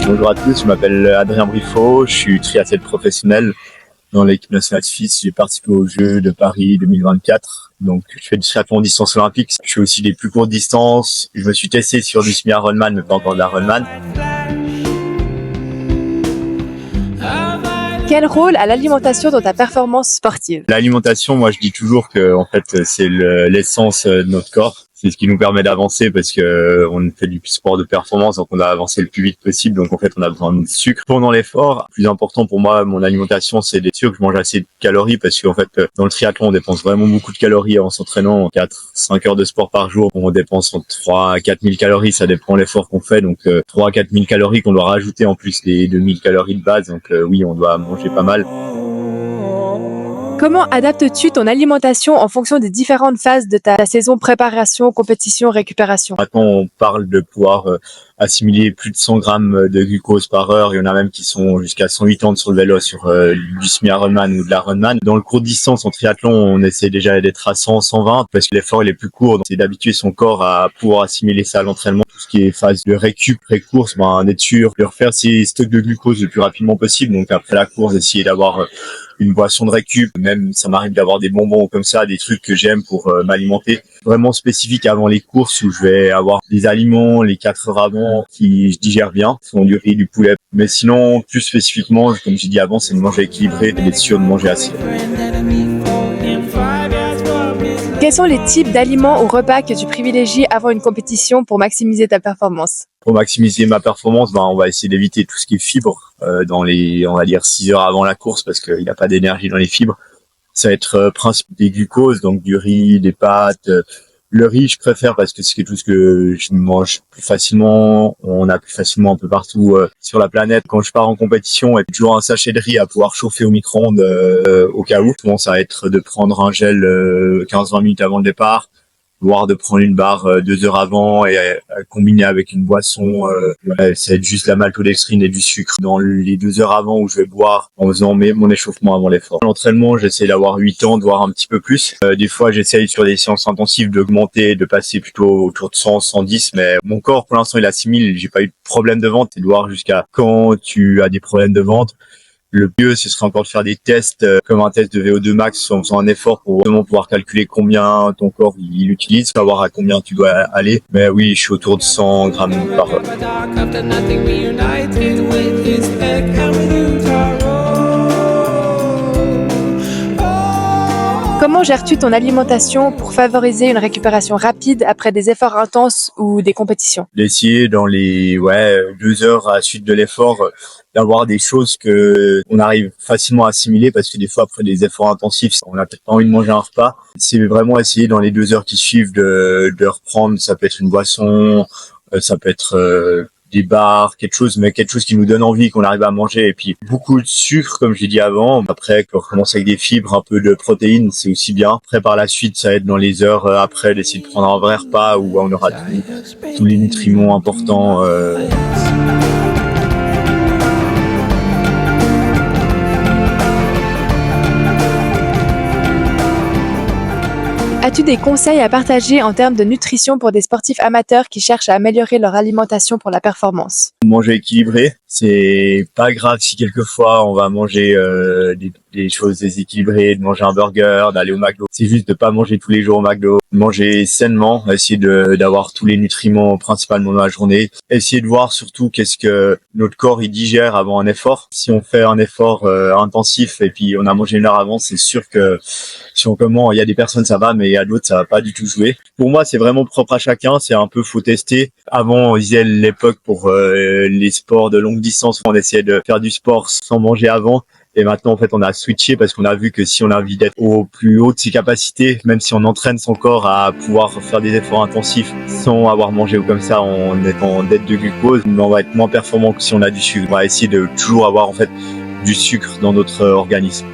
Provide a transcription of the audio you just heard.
Bonjour à tous, je m'appelle Adrien Briffaut, je suis triathlète professionnel dans l'équipe nationale suisse. J'ai participé aux Jeux de Paris 2024. Donc, je fais du triathlon en distance olympique. Je fais aussi des plus courtes distances. Je me suis testé sur du semi-Ironman, mais pas encore de l'Ironman. Quel rôle a l'alimentation dans ta performance sportive? L'alimentation, moi, je dis toujours que, en fait, c'est l'essence de notre corps. C'est ce qui nous permet d'avancer parce que on fait du sport de performance, donc on doit avancer le plus vite possible. Donc en fait, on a besoin de sucre pendant l'effort. Plus important pour moi, mon alimentation, c'est des sucres. Je mange assez de calories parce qu'en fait, dans le triathlon, on dépense vraiment beaucoup de calories en s'entraînant. 4-5 heures de sport par jour, on dépense entre 3 à 4 000 calories. Ça dépend de l'effort qu'on fait. Donc 3 à 4 000 calories qu'on doit rajouter en plus des 2 000 calories de base. Donc oui, on doit manger pas mal. Comment adaptes-tu ton alimentation en fonction des différentes phases de ta saison préparation, compétition, récupération? Maintenant, on parle de pouvoir assimiler plus de 100 grammes de glucose par heure. Il y en a même qui sont jusqu'à 180 sur le vélo sur du semi-Ironman ou de l'Ironman. Dans le court distance, en triathlon, on essaie déjà d'être à 100, 120 parce que l'effort il est plus court. Donc, c'est d'habituer son corps à pouvoir assimiler ça à l'entraînement. Tout ce qui est phase de récup, pré-course, d'être sûr de refaire ses stocks de glucose le plus rapidement possible. Donc après la course, essayer d'avoir une boisson de récup, même ça m'arrive d'avoir des bonbons comme ça, des trucs que j'aime pour m'alimenter. Vraiment spécifique avant les courses où je vais avoir des aliments les 4 heures avant qui je digère bien, ce sont du riz, du poulet. Mais sinon, plus spécifiquement, comme j'ai dit avant, c'est de manger équilibré, d'être sûr de manger assez. Quels sont les types d'aliments ou repas que tu privilégies avant une compétition pour maximiser ta performance? Pour maximiser ma performance, on va essayer d'éviter tout ce qui est fibres dans les, on va dire 6 heures avant la course parce qu'il n'y a pas d'énergie dans les fibres. Ça va être principalement des glucoses, donc du riz, des pâtes. Le riz, je préfère parce que c'est quelque chose que je mange plus facilement. On a plus facilement un peu partout sur la planète. Quand je pars en compétition, il y a toujours un sachet de riz à pouvoir chauffer au micro-ondes au cas où. Souvent, ça va être de prendre un gel 15-20 minutes avant le départ, voire de prendre une barre 2 heures avant et combiner avec une boisson. Ça va être juste la maltodextrine et du sucre dans les 2 heures avant où je vais boire en faisant mon échauffement avant l'effort. L'entraînement, j'essaie d'avoir 8 ans, voire un petit peu plus. Des fois, j'essaye sur des séances intensives d'augmenter, de passer plutôt autour de 100, 110, mais mon corps, pour l'instant, il assimile. J'ai pas eu de problème de ventre. C'est de voir jusqu'à quand tu as des problèmes de ventre. Le mieux, ce serait encore de faire des tests comme un test de VO2 max en faisant un effort pour vraiment pouvoir calculer combien ton corps il utilise, savoir à combien tu dois aller. Mais oui, je suis autour de 100 grammes par heure. Comment gères-tu ton alimentation pour favoriser une récupération rapide après des efforts intenses ou des compétitions? D'essayer dans les 2 heures à la suite de l'effort d'avoir des choses que on arrive facilement à assimiler parce que des fois après des efforts intensifs on n'a peut-être pas envie de manger un repas. C'est vraiment essayer dans les 2 heures qui suivent de reprendre. Ça peut être une boisson, ça peut être des bars, quelque chose qui nous donne envie, qu'on arrive à manger. Et puis beaucoup de sucre, comme j'ai dit avant. Après, quand on commence avec des fibres, un peu de protéines, c'est aussi bien. Après, par la suite, ça va être dans les heures après d'essayer de prendre un vrai repas où on aura tous les nutriments importants. As-tu des conseils à partager en termes de nutrition pour des sportifs amateurs qui cherchent à améliorer leur alimentation pour la performance? Manger équilibré, c'est pas grave si quelquefois on va manger des choses déséquilibrées, de manger un burger, d'aller au McDo. C'est juste de pas manger tous les jours au McDo. Manger sainement, essayer d'avoir tous les nutriments principalement dans la journée. Essayer de voir surtout qu'est-ce que notre corps il digère avant un effort. Si on fait un effort intensif et puis on a mangé une heure avant, c'est sûr que si on commence, il y a des personnes ça va, mais il y a d'autres ça va pas du tout jouer. Pour moi, c'est vraiment propre à chacun. C'est un peu faut tester. Avant, on disait l'époque pour les sports de longue distance, on essayait de faire du sport sans manger avant. Et maintenant, en fait, on a switché parce qu'on a vu que si on a envie d'être au plus haut de ses capacités, même si on entraîne son corps à pouvoir faire des efforts intensifs sans avoir mangé ou comme ça, en étant en dette de glucose, on va être moins performant que si on a du sucre. On va essayer de toujours avoir, en fait, du sucre dans notre organisme.